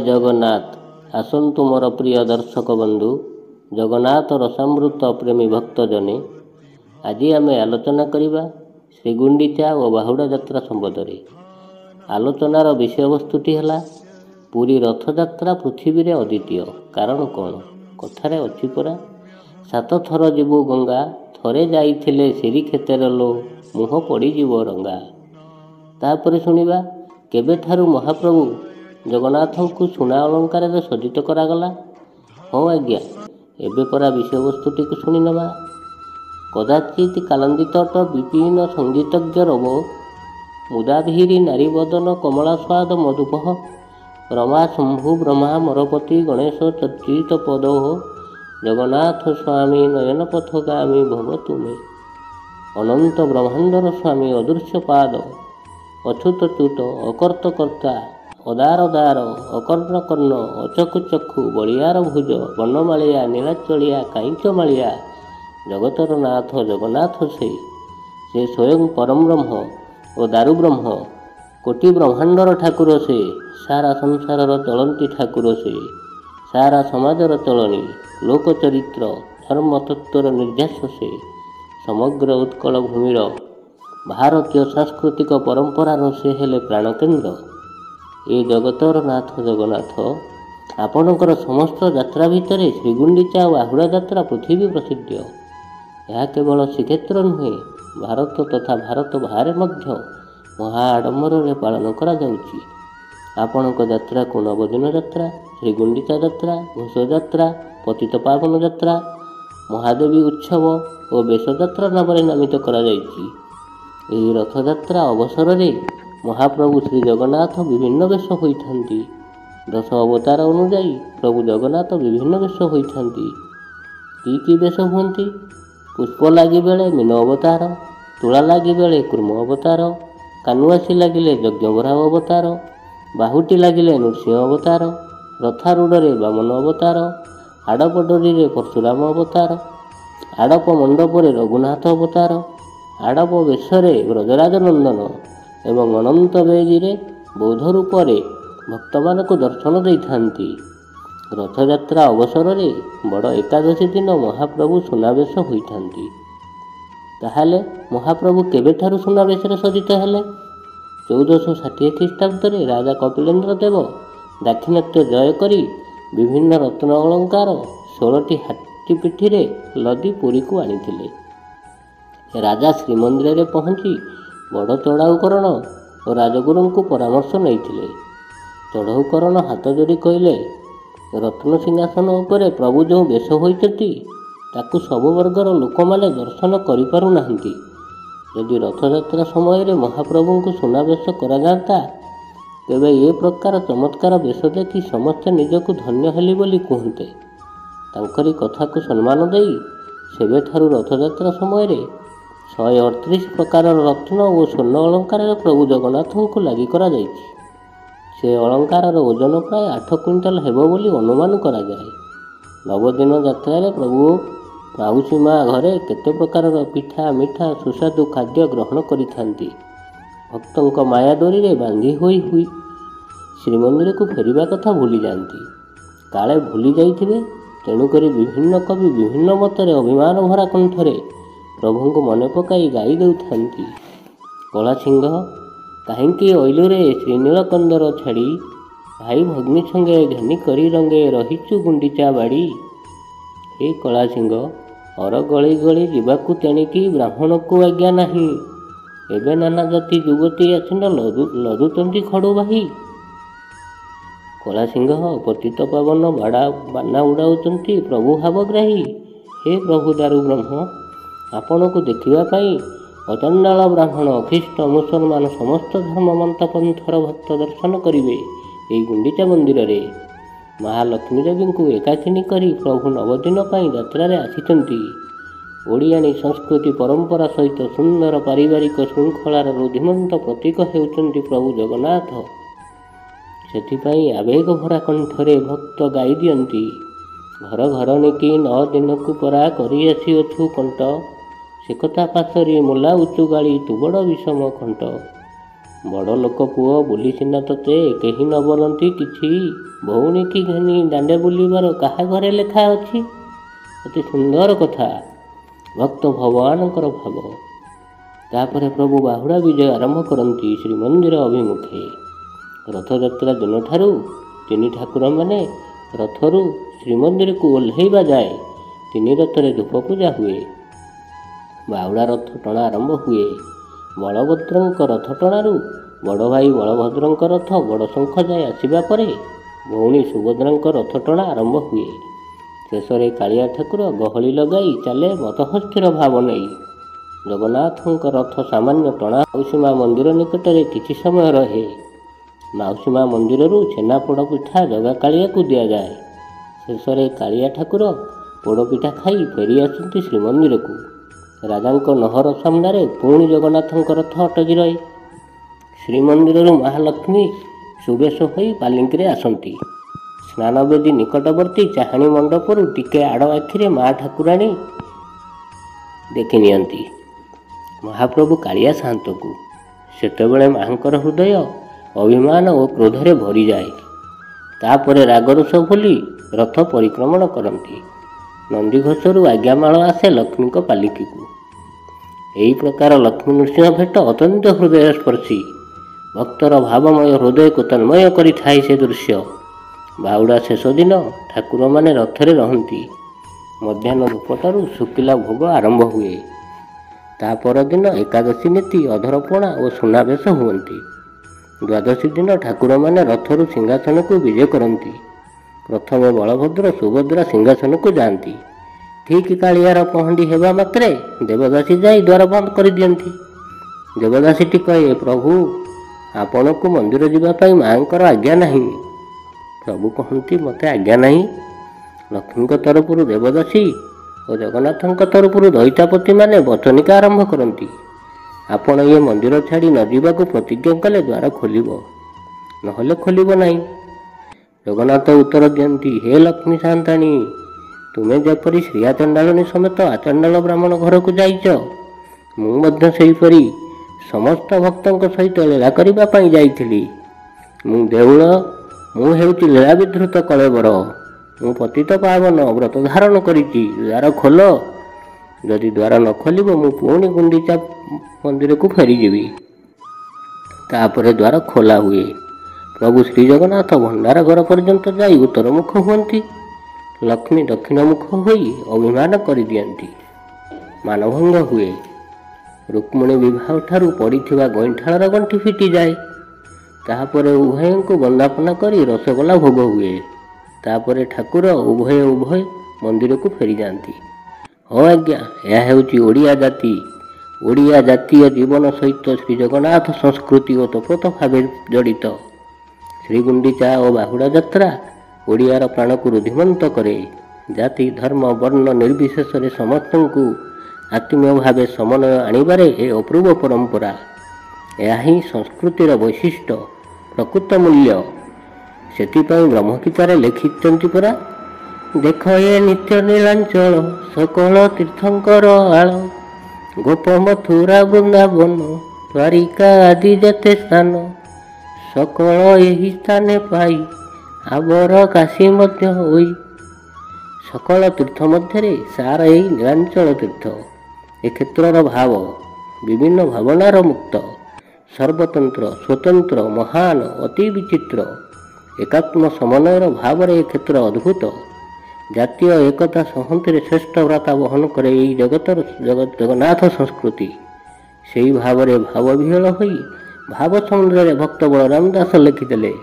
ଜଗନ୍ନାଥ। ଆସନ୍ତୁ ମୋର ପ୍ରିୟ ଦର୍ଶକ ବନ୍ଧୁ, ଜଗନ୍ନାଥ ରସାମୃତ ପ୍ରେମୀ ଭକ୍ତଜନେ। ଆଜି ଆମେ ଆଲୋଚନା କରିବା ଶ୍ରୀଗୁଣ୍ଡିଚା ଓ ବାହୁଡ଼ା ଯାତ୍ରା ସମ୍ବନ୍ଧରେ। ଆଲୋଚନାର ବିଷୟବସ୍ତୁଟି ହେଲା ପୁରୀ ରଥଯାତ୍ରା ପୃଥିବୀରେ ଅଦ୍ୱିତୀୟ। କାରଣ କ'ଣ? କଥାରେ ଅଛି ପରା, 7 ଥର ଯିବୁ ଗଙ୍ଗା, ଥରେ ଯାଇଥିଲେ ଶ୍ରୀକ୍ଷେତ୍ରରେ ଲୋ, ମୁହଁ ପଡ଼ିଯିବ ରଙ୍ଗା। ତାପରେ ଶୁଣିବା କେବେଠାରୁ ମହାପ୍ରଭୁ ଜଗନ୍ନାଥଙ୍କୁ ସୁନା ଅଳଙ୍କାରରେ ସଜ୍ଜିତ କରାଗଲା। ହଁ ଆଜ୍ଞା, ଏବେ ପରା ବିଷୟବସ୍ତୁଟିକୁ ଶୁଣିନେବା। କଦାଚିତ୍ କାଲନ୍ଦିତଟ ବିପିନ ସଙ୍ଗୀତଜ୍ଞ ରବ, ମୁଦାଭିରି ନାରୀବଦନ କମଳାସ୍ୱାଦ ମଧୁପଃ, ରମା ଶମ୍ଭୁ ବ୍ରହ୍ମା ମରପତି ଗଣେଶ ଚର୍ଚ୍ଚିତ ପଦୋଃ, ଜଗନ୍ନାଥ ସ୍ୱାମୀ ନୟନ ପଥଗାମୀ ଭବ ତୁମେ। ଅନନ୍ତ ବ୍ରହ୍ମାଣ୍ଡର ସ୍ୱାମୀ ଅଦୃଶ୍ୟ ପାଦ, ଅଚ୍ୟୁତଚ୍ୟୁତ ଅକର୍ତ୍ତ କର୍ତ୍ତା, ଅଦାର ଦାର ଅକର୍ଣ୍ଣ କର୍ଣ୍ଣ, ଅଚକ୍ଷୁ ଚକ୍ଷୁ ବଳିୟାର ଭୁଜ, ବନମାଳିଆ ନୀଳାଚଳିଆ କାଇଁଚ ମାଳିଆ, ଜଗତର ନାଥ ଜଗନ୍ନାଥ ସେ ସ୍ୱୟଂ ପରମବ୍ରହ୍ମ ଓ ଦାରୁବ୍ରହ୍ମ। କୋଟି ବ୍ରହ୍ମାଣ୍ଡର ଠାକୁର ସେ, ସାରା ସଂସାରର ଚଳନ୍ତି ଠାକୁର ସେ, ସାରା ସମାଜର ଚଳଣି, ଲୋକଚରିତ୍ର ଧର୍ମତତ୍ତ୍ୱର ନିର୍ଯାସ ସେ, ସମଗ୍ର ଉତ୍କଳ ଭୂମିର ଭାରତୀୟ ସାଂସ୍କୃତିକ ପରମ୍ପରାର ସେ ହେଲେ ପ୍ରାଣକେନ୍ଦ୍ର। ଏ ଜଗତର ନାଥ ଜଗନ୍ନାଥ। ଆପଣଙ୍କର ସମସ୍ତ ଯାତ୍ରା ଭିତରେ ଶ୍ରୀଗୁଣ୍ଡିଚା ଓ ବାହୁଡ଼ା ଯାତ୍ରା ପୃଥିବୀ ପ୍ରସିଦ୍ଧ। ଏହା କେବଳ ଶ୍ରୀକ୍ଷେତ୍ର ନୁହେଁ, ଭାରତ ତଥା ଭାରତ ବାହାରେ ମଧ୍ୟ ମହା ଆଡ଼ମ୍ବରରେ ପାଳନ କରାଯାଉଛି। ଆପଣଙ୍କ ଯାତ୍ରାକୁ ନବଦିନ ଯାତ୍ରା, ଶ୍ରୀଗୁଣ୍ଡିଚା ଯାତ୍ରା, ଘୋଷଯାତ୍ରା, ପତିତପାବନ ଯାତ୍ରା, ମହାଦେବୀ ଉତ୍ସବ ଓ ବେଶଯାତ୍ରା ନାମରେ ନାମିତ କରାଯାଇଛି। ଏହି ରଥଯାତ୍ରା ଅବସରରେ ମହାପ୍ରଭୁ ଶ୍ରୀ ଜଗନ୍ନାଥ ବିଭିନ୍ନ ବେଶ ହୋଇଥାନ୍ତି। 10 ଅବତାର ଅନୁଯାୟୀ ପ୍ରଭୁ ଜଗନ୍ନାଥ ବିଭିନ୍ନ ବେଶ ହୋଇଥାନ୍ତି। କି ବେଶ ହୁଅନ୍ତି? ପୁଷ୍ପ ଲାଗି ବେଳେ ମୀନ ଅବତାର, ତୁଳା ଲାଗି ବେଳେ କୁର୍ମ ଅବତାର, କାନୁଆସି ଲାଗିଲେ ଯଜ୍ଞବରାହ ଅବତାର, ବାହୁଟି ଲାଗିଲେ ନୃସିଂହ ଅବତାର, ରଥାରୂଢ଼ରେ ବାମନ ଅବତାର, ଆଡ଼ପ ଡୋରିରେ ପରଶୁରାମ ଅବତାର, ଆଡ଼ପ ମଣ୍ଡପରେ ରଘୁନାଥ ଅବତାର, ଆଡ଼ପ ବେଶରେ ବ୍ରଜରାଜ ନନ୍ଦନ ଏବଂ ଅନନ୍ତ ବେଦୀରେ ବୌଦ୍ଧ ରୂପରେ ଭକ୍ତମାନଙ୍କୁ ଦର୍ଶନ ଦେଇଥାନ୍ତି। ରଥଯାତ୍ରା ଅବସରରେ ବଡ଼ ଏକାଦଶୀ ଦିନ ମହାପ୍ରଭୁ ସୁନାବେଶ ହୋଇଥାନ୍ତି। ତାହେଲେ ମହାପ୍ରଭୁ କେବେଠାରୁ ସୁନାବେଶରେ ସଜ୍ଜିତ ହେଲେ? 1460 ଖ୍ରୀଷ୍ଟାବ୍ଦରେ ରାଜା କପିଳେନ୍ଦ୍ର ଦେବ ଦାକ୍ଷିଣାତ୍ୟ ଜୟ କରି ବିଭିନ୍ନ ରତ୍ନ ଅଳଙ୍କାର 16ଟି ହାତୀ ପିଠିରେ ଲଦି ପୁରୀକୁ ଆଣିଥିଲେ। ରାଜା ଶ୍ରୀମନ୍ଦିରରେ ପହଞ୍ଚି ବଡ଼ ଚଢ଼ାଉକରଣ ଓ ରାଜଗୁରୁଙ୍କୁ ପରାମର୍ଶ ନେଇଥିଲେ। ଚଢ଼ାଉକରଣ ହାତ ଯୋଡ଼ି କହିଲେ, ରତ୍ନ ସିଂହାସନ ଉପରେ ପ୍ରଭୁ ଯେଉଁ ବେଶ ହୋଇଛନ୍ତି ତାକୁ ସବୁ ବର୍ଗର ଲୋକମାନେ ଦର୍ଶନ କରିପାରୁନାହାନ୍ତି। ଯଦି ରଥଯାତ୍ରା ସମୟରେ ମହାପ୍ରଭୁଙ୍କୁ ସୁନାବେଶ କରାଯାନ୍ତା, ତେବେ ଏ ପ୍ରକାର ଚମତ୍କାର ବେଶ ଦେଖି ସମସ୍ତେ ନିଜକୁ ଧନ୍ୟ ହେଲି ବୋଲି କୁହନ୍ତେ। ତାଙ୍କରି କଥାକୁ ସମ୍ମାନ ଦେଇ ସେବେଠାରୁ ରଥଯାତ୍ରା ସମୟରେ 138 ପ୍ରକାରର ରତ୍ନ ଓ ସ୍ୱର୍ଣ୍ଣ ଅଳଙ୍କାରରେ ପ୍ରଭୁ ଜଗନ୍ନାଥଙ୍କୁ ଲାଗି କରାଯାଇଛି। ସେ ଅଳଙ୍କାରର ଓଜନ ପ୍ରାୟ 8 କୁଇଣ୍ଟାଲ ହେବ ବୋଲି ଅନୁମାନ କରାଯାଏ। ନବଦିନ ଯାତ୍ରାରେ ପ୍ରଭୁ ମାଉସୀ ମା ଘରେ କେତେ ପ୍ରକାରର ପିଠା ମିଠା ସୁସ୍ୱାଦୁ ଖାଦ୍ୟ ଗ୍ରହଣ କରିଥାନ୍ତି। ଭକ୍ତଙ୍କ ମାୟା ଡୋରିରେ ବାନ୍ଧି ହୋଇ ଶ୍ରୀମନ୍ଦିରକୁ ଫେରିବା କଥା ଭୁଲି ଯାଆନ୍ତି। କାଳେ ଭୁଲି ଯାଇଥିବେ, ତେଣୁକରି ବିଭିନ୍ନ କବି ବିଭିନ୍ନ ମତରେ ଅଭିମାନ ଭରା କଣ୍ଠରେ ପ୍ରଭୁଙ୍କୁ ମନେ ପକାଇ ଗାଇ ଦେଉଥାନ୍ତି। କଳାସିଂହ କାହିଁକି ଅଇଲୁରେ ଶ୍ରୀନୀଳକନ୍ଦର ଛାଡ଼ି, ଭାଇ ଭଗ୍ନୀ ସଙ୍ଗେ ଘେନି କରି ରଙ୍ଗେ ରହିଛୁ ଗୁଣ୍ଡିଚା ବାଡ଼ି। ଏ କଳାସିଂହ, ଅର ଗଳି ଗଳି ଯିବାକୁ ତେଣିକି ବ୍ରାହ୍ମଣକୁ ଆଜ୍ଞା ନାହିଁ, ଏବେ ନାନା ଜାତି ଯୁବତୀ ଆସିନ ଲଦୁଛନ୍ତି ଖଡ଼ୁ ବାହି। କଳାସିଂହ ପତିତ ପାବନ ବାନା ଉଡ଼ାଉଛନ୍ତି ପ୍ରଭୁ ଭାବଗ୍ରାହୀ। ହେ ପ୍ରଭୁ ଦାରୁ ବ୍ରହ୍ମ, ଆପଣଙ୍କୁ ଦେଖିବା ପାଇଁ ଅଚଣ୍ଡାଳ ବ୍ରାହ୍ମଣ ଖ୍ରୀଷ୍ଟ ମୁସଲମାନ ସମସ୍ତ ଧର୍ମମନ୍ତ ପନ୍ଥର ଭକ୍ତ ଦର୍ଶନ କରିବେ ଏହି ଗୁଣ୍ଡିଚା ମନ୍ଦିରରେ। ମହାଲକ୍ଷ୍ମୀ ଦେବୀଙ୍କୁ ଏକାକିନୀ କରି ପ୍ରଭୁ ନବଦିନ ପାଇଁ ଯାତ୍ରାରେ ଆସିଛନ୍ତି। ଓଡ଼ିଆଣୀ ସଂସ୍କୃତି ପରମ୍ପରା ସହିତ ସୁନ୍ଦର ପାରିବାରିକ ଶୃଙ୍ଖଳାର ରୁଧିମନ୍ତ ପ୍ରତୀକ ହେଉଛନ୍ତି ପ୍ରଭୁ ଜଗନ୍ନାଥ। ସେଥିପାଇଁ ଆବେଗ ଭରା କଣ୍ଠରେ ଭକ୍ତ ଗାଇ ଦିଅନ୍ତି, ଘର ଘରଣିକି 9 ଦିନକୁ ପରା କରି ଆସିଅଛୁ କଣ୍ଟ, ସେ କଥା ପାଶରି ମୋଲା ଉଚୁ ଗାଳି ତୁ ବଡ଼ ବିଷମ ଖଣ୍ଟ। ବଡ଼ ଲୋକ ପୁଅ ବୋଲି ସିନା ତତେ କେହି ନ ବୋଲନ୍ତି କିଛି, ଭଉଣୀ କି ଘେନି ଦାଣ୍ଡେ ବୁଲିବାର କାହା ଘରେ ଲେଖା ଅଛି। ଅତି ସୁନ୍ଦର କଥା, ଭକ୍ତ ଭଗବାନଙ୍କର ଭାବ। ତାପରେ ପ୍ରଭୁ ବାହୁଡ଼ା ବିଜୟ ଆରମ୍ଭ କରନ୍ତି ଶ୍ରୀମନ୍ଦିର ଅଭିମୁଖେ। ରଥଯାତ୍ରା ଦିନଠାରୁ ତିନି ଠାକୁରମାନେ ରଥରୁ ଶ୍ରୀମନ୍ଦିରକୁ ଓହ୍ଲାଇବା ଯାଏ ତିନି ରଥରେ ଧୂପ ପୂଜା ହୁଏ। ବାହୁଡ଼ା ରଥ ଟଣା ଆରମ୍ଭ ହୁଏ। ବଳଭଦ୍ରଙ୍କ ରଥ ଟଣାରୁ ବଡ଼ ଭାଇ ବଳଭଦ୍ରଙ୍କ ରଥ ବଡ଼ଶଙ୍ଖ ଯାଏ ଆସିବା ପରେ ଭଉଣୀ ସୁଭଦ୍ରାଙ୍କ ରଥ ଟଣା ଆରମ୍ଭ ହୁଏ। ଶେଷରେ କାଳିଆ ଠାକୁର ଗହଳି ଲଗାଇ ଚାଲେ ମତହସ୍ଥିର ଭାବ ନେଇ। ଜଗନ୍ନାଥଙ୍କ ରଥ ସାମାନ୍ୟ ଟଣା ମାଉସୀ ମା ମନ୍ଦିର ନିକଟରେ କିଛି ସମୟ ରହେ। ମାଉସୀ ମା ମନ୍ଦିରରୁ ଛେନାପୋଡ଼ ପିଠା ଜଗା କାଳିଆକୁ ଦିଆଯାଏ। ଶେଷରେ କାଳିଆ ଠାକୁର ପୋଡ଼ପିଠା ଖାଇ ଫେରି ଆସନ୍ତି ଶ୍ରୀମନ୍ଦିରକୁ। ରାଜାଙ୍କ ନହର ସାମ୍ନାରେ ପୁଣି ଜଗନ୍ନାଥଙ୍କ ରଥ ଅଟକି ରହେ। ଶ୍ରୀମନ୍ଦିରରୁ ମହାଲକ୍ଷ୍ମୀ ସୁବେଶ ହୋଇ ପାଲିଙ୍କିରେ ଆସନ୍ତି। ସ୍ନାନବେଦୀ ନିକଟବର୍ତ୍ତୀ ଚାହାଣୀ ମଣ୍ଡପରୁ ଟିକେ ଆଡ଼ ଆଖିରେ ମା ଠାକୁରାଣୀ ଦେଖି ନିଅନ୍ତି ମହାପ୍ରଭୁ କାଳିଆ ସାଆନ୍ତକୁ। ସେତେବେଳେ ମାଙ୍କର ହୃଦୟ ଅଭିମାନ ଓ କ୍ରୋଧରେ ଭରିଯାଏ। ତାପରେ ରାଗରୁଷ ଭୁଲି ରଥ ପରିକ୍ରମଣ କରନ୍ତି। ନନ୍ଦିଘୋଷରୁ ଆଜ୍ଞାମାଳ ଆସେ ଲକ୍ଷ୍ମୀଙ୍କ ପାଲିଙ୍କିକୁ। ଏହି ପ୍ରକାର ଲକ୍ଷ୍ମୀ ନୃସିଂହ ଭେଟ ଅତ୍ୟନ୍ତ ହୃଦୟସ୍ପର୍ଶୀ। ଭକ୍ତର ଭାବମୟ ହୃଦୟକୁ ତନ୍ମୟ କରିଥାଏ ସେ ଦୃଶ୍ୟ। ବାହୁଡ଼ା ଶେଷ ଦିନ ଠାକୁରମାନେ ରଥରେ ରହନ୍ତି। ମଧ୍ୟାହ୍ନ ଧୂପଠାରୁ ଶୁଖିଲା ଭୋଗ ଆରମ୍ଭ ହୁଏ। ତା ପରଦିନ ଏକାଦଶୀ ନୀତି ଅଧରପଣା ଓ ସୁନାବେଶ ହୁଅନ୍ତି। ଦ୍ୱାଦଶୀ ଦିନ ଠାକୁରମାନେ ରଥରୁ ସିଂହାସନକୁ ବିଜେ କରନ୍ତି। ପ୍ରଥମେ ବଳଭଦ୍ର ସୁଭଦ୍ରା ସିଂହାସନକୁ ଯାଆନ୍ତି। ଠିକ୍ କାଳିଆର ପହଣ୍ଡି ହେବା ମାତ୍ରେ ଦେବଦାସୀ ଯାଇ ଦ୍ୱାର ବନ୍ଦ କରିଦିଅନ୍ତି। ଦେବଦାସୀଟି କହେ, ପ୍ରଭୁ ଆପଣଙ୍କୁ ମନ୍ଦିର ଯିବା ପାଇଁ ମାଆଙ୍କର ଆଜ୍ଞା ନାହିଁ। ପ୍ରଭୁ କହନ୍ତି, ମୋତେ ଆଜ୍ଞା ନାହିଁ। ଲକ୍ଷ୍ମୀଙ୍କ ତରଫରୁ ଦେବଦାସୀ ଓ ଜଗନ୍ନାଥଙ୍କ ତରଫରୁ ଦଇତାପତିମାନେ ବଚନିକା ଆରମ୍ଭ କରନ୍ତି। ଆପଣ ଏ ମନ୍ଦିର ଛାଡ଼ି ନ ଯିବାକୁ ପ୍ରତିଜ୍ଞା କଲେ ଦ୍ୱାର ଖୋଲିବ, ନହେଲେ ଖୋଲିବ ନାହିଁ। ଜଗନ୍ନାଥ ଉତ୍ତର ଦିଅନ୍ତି, ହେ ଲକ୍ଷ୍ମୀ ସାଆନ୍ତାଣୀ, ତୁମେ ଯେପରି ଶ୍ରୀୟା ଚଣ୍ଡାଳନୀ ସମେତ ଆଚଣ୍ଡାଳ ବ୍ରାହ୍ମଣ ଘରକୁ ଯାଇଛ, ମୁଁ ମଧ୍ୟ ସେହିପରି ସମସ୍ତ ଭକ୍ତଙ୍କ ସହିତ ଲୀଳା କରିବା ପାଇଁ ଯାଇଥିଲି। ମୁଁ ଦେଉଳ, ମୁଁ ହେଉଛି ଲୀଳା ବିଧୃତ କଳେବର। ମୁଁ ପତିତ ପାବନ ବ୍ରତ ଧାରଣ କରିଛି। ଦ୍ୱାର ଖୋଲ। ଯଦି ଦ୍ୱାର ନ ଖୋଲିବ ମୁଁ ପୁଣି ଗୁଣ୍ଡିଚା ମନ୍ଦିରକୁ ଫେରିଯିବି। ତାପରେ ଦ୍ୱାର ଖୋଲା ହୁଏ। ପ୍ରଭୁ ଶ୍ରୀଜଗନ୍ନାଥ ଭଣ୍ଡାର ଘର ପର୍ଯ୍ୟନ୍ତ ଯାଇ ଉତ୍ତରମୁଖ ହୁଅନ୍ତି। ଲକ୍ଷ୍ମୀ ଦକ୍ଷିଣମୁଖ ହୋଇ ଅଭିମାନ କରିଦିଅନ୍ତି। ମାନଭଙ୍ଗ ହୁଏ। ରୁକ୍ମିଣୀ ବିବାହ ଠାରୁ ପଡ଼ିଥିବା ଗଇଁଠାଳର ଗଣ୍ଠି ଫିଟିଯାଏ। ତାହାପରେ ଉଭୟଙ୍କୁ ବନ୍ଦାପନା କରି ରସଗୋଲା ଭୋଗ ହୁଏ। ତାପରେ ଠାକୁର ଉଭୟ ମନ୍ଦିରକୁ ଫେରିଯାଆନ୍ତି। ହଁ ଆଜ୍ଞା, ଏହା ହେଉଛି ଓଡ଼ିଆ ଜାତି। ଓଡ଼ିଆ ଜାତୀୟ ଜୀବନ ସହିତ ଶ୍ରୀଜଗନ୍ନାଥ ସଂସ୍କୃତି ଓତପ୍ରୋତ ଭାବେ ଜଡ଼ିତ। ଶ୍ରୀଗୁଣ୍ଡିଚା ଓ ବାହୁଡ଼ା ଯାତ୍ରା ଓଡ଼ିଆର ପ୍ରାଣକୁ ରୁଧିମନ୍ତ କରେ। ଜାତି, ଧର୍ମ, ବର୍ଣ୍ଣ ନିର୍ବିଶେଷରେ ସମସ୍ତଙ୍କୁ ଆତ୍ମୀୟ ଭାବେ ସମନ୍ୱୟ ଆଣିବାରେ ଏ ଅପୂର୍ବ ପରମ୍ପରା। ଏହା ହିଁ ସଂସ୍କୃତିର ବୈଶିଷ୍ଟ୍ୟ, ପ୍ରକୃତ ମୂଲ୍ୟ। ସେଥିପାଇଁ ବ୍ରହ୍ମଗୀତାରେ ଲେଖିଛନ୍ତି ପରା, ଦେଖ ଏ ନିତ୍ୟ ନୀଳାଞ୍ଚଳ ସକଳ ତୀର୍ଥଙ୍କର ଆଳ, ଗୋପ ମଥୁରା ବୃନ୍ଦାବନ ଦ୍ୱାରିକା ଆଦି ଯେତେ ସ୍ଥାନ, ସକଳ ଏହି ସ୍ଥାନେ ପାଇ ଆବର କାଶୀ ମଧ୍ୟ ହୋଇ। ସକଳ ତୀର୍ଥ ମଧ୍ୟରେ ସାର ଏହି ନୀଳାଞ୍ଚଳ ତୀର୍ଥ। ଏ କ୍ଷେତ୍ରର ଭାବ ବିଭିନ୍ନ ଭାବନାର ମୁକ୍ତ, ସର୍ବତନ୍ତ୍ର, ସ୍ୱତନ୍ତ୍ର, ମହାନ, ଅତି ବିଚିତ୍ର। ଏକାତ୍ମ ସମନ୍ୱୟର ଭାବରେ ଏ କ୍ଷେତ୍ର ଅଦ୍ଭୁତ। ଜାତୀୟ ଏକତା ସଂହତିରେ ଶ୍ରେଷ୍ଠ ବ୍ରାତା ବହନ କରେ ଏହି ଜଗନ୍ନାଥ ସଂସ୍କୃତି। ସେହି ଭାବରେ ଭାବବିହ୍ୱଳ ହୋଇ ଭାବ ସମୁଦ୍ରରେ ଭକ୍ତ ବଳରାମ ଦାସ ଲେଖିଦେଲେ,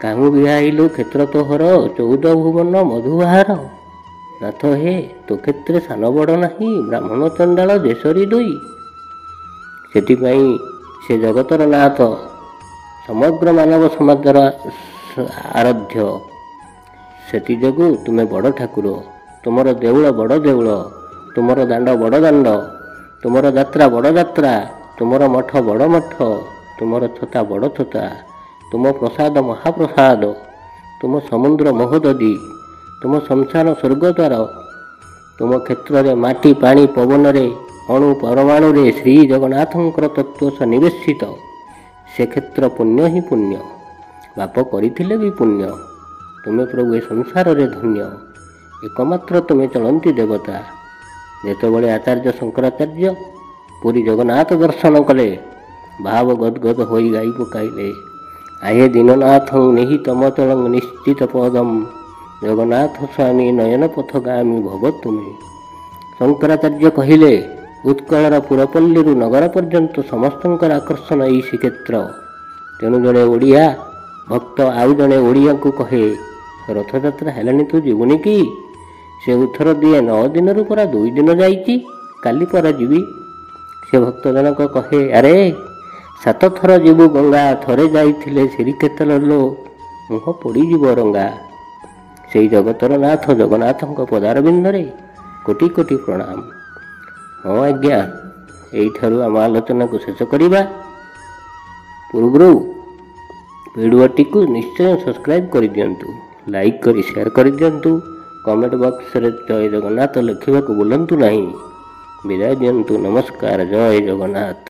କାହୁଁ ବିହାଇଲୁ କ୍ଷେତ୍ର ତୋହର 14 ଭୁବନ ମଧୁବାହାର, ନାଥ ହେ ତୋ କ୍ଷେତ୍ରେ ସାନ ବଡ଼ ନାହିଁ ବ୍ରାହ୍ମଣ ଚଣ୍ଡାଳ ଦେଶରୀ ଦୁଇ। ସେଥିପାଇଁ ସେ ଜଗତର ନାଥ, ସମଗ୍ର ମାନବ ସମାଜର ଆରାଧ୍ୟ। ସେଥିଯୋଗୁଁ ତୁମେ ବଡ଼ ଠାକୁର, ତୁମର ଦେଉଳ ବଡ଼ ଦେଉଳ, ତୁମର ଦାଣ୍ଡ ବଡ଼ ଦାଣ୍ଡ, ତୁମର ଯାତ୍ରା ବଡ଼ ଯାତ୍ରା, ତୁମର ମଠ ବଡ଼ ମଠ, ତୁମର ଛତା ବଡ଼ ଛତା, ତୁମ ପ୍ରସାଦ ମହାପ୍ରସାଦ, ତୁମ ସମୁଦ୍ର ମହୋଦଧି, ତୁମ ଶ୍ମଶାନ ସ୍ୱର୍ଗଦ୍ୱାର। ତୁମ କ୍ଷେତ୍ରରେ ମାଟି, ପାଣି, ପବନରେ, ଅଣୁ ପରମାଣୁରେ ଶ୍ରୀ ଜଗନ୍ନାଥଙ୍କର ତତ୍ତ୍ୱ ସନ୍ନିବେଶିତ। ସେ କ୍ଷେତ୍ର ପୁଣ୍ୟ ହିଁ ପୁଣ୍ୟ। ପାପ କରିଥିଲେ ବି ପୁଣ୍ୟ। ତୁମେ ପ୍ରଭୁ ଏ ସଂସାରରେ ଧନ୍ୟ। ଏକମାତ୍ର ତୁମେ ଚଳନ୍ତି ଦେବତା। ଯେତେବେଳେ ଆଚାର୍ଯ୍ୟ ଶଙ୍କରାଚାର୍ଯ୍ୟ ପୁରୀ ଜଗନ୍ନାଥ ଦର୍ଶନ କଲେ, ଭାବ ଗଦଗଦ ହୋଇ ଗାଇ ପକାଇଲେ, ଆହେ ଦୀନନାଥଂ ନେହି ତମ ଚଳଂ ନିଶ୍ଚିତ ପଦମ, ଜଗନ୍ନାଥ ସ୍ୱାମୀ ନୟନ ପଥଗାମୀ ଭବ ତୁମେ। ଶଙ୍କରାଚାର୍ଯ୍ୟ କହିଲେ, ଉତ୍କଳର ପୁରପଲ୍ଲୀରୁ ନଗର ପର୍ଯ୍ୟନ୍ତ ସମସ୍ତଙ୍କର ଆକର୍ଷଣ ଏଇ ଶ୍ରୀକ୍ଷେତ୍ର। ତେଣୁ ଜଣେ ଓଡ଼ିଆ ଭକ୍ତ ଆଉ ଜଣେ ଓଡ଼ିଆଙ୍କୁ କହେ, ରଥଯାତ୍ରା ହେଲାଣି ତୁ ଯିବୁନି କି? ସେ ଉତ୍ତର ଦିଏ, 9 ଦିନରୁ ପରା 2 ଦିନ ଯାଇଛି, କାଲି ପରା ଯିବି। ସେ ଭକ୍ତ ଜଣକ କହେ, ଆରେ 7 ଥର ଯିବୁ ଗଙ୍ଗା, ଥରେ ଯାଇଥିଲେ ଶ୍ରୀକ୍ଷେତ୍ର ଲୋ, ମୁହଁ ପଡ଼ିଯିବ ରଙ୍ଗା। ସେଇ ଜଗତର ନାଥ ଜଗନ୍ନାଥଙ୍କ ପଦାରବିନ୍ଦରେ କୋଟି କୋଟି ପ୍ରଣାମ। ହଁ ଆଜ୍ଞା, ଏଇଠାରୁ ଆମ ଆଲୋଚନାକୁ ଶେଷ କରିବା। ପୂର୍ବରୁ ଭିଡ଼ିଓଟିକୁ ନିଶ୍ଚୟ ସବସ୍କ୍ରାଇବ୍ କରିଦିଅନ୍ତୁ, ଲାଇକ୍ କରି ସେୟାର କରିଦିଅନ୍ତୁ, କମେଣ୍ଟ ବକ୍ସରେ ଜୟ ଜଗନ୍ନାଥ ଲେଖିବାକୁ ଭୁଲନ୍ତୁ ନାହିଁ। ବିଦାୟ ଦିଅନ୍ତୁ, ନମସ୍କାର, ଜୟ ଜଗନ୍ନାଥ।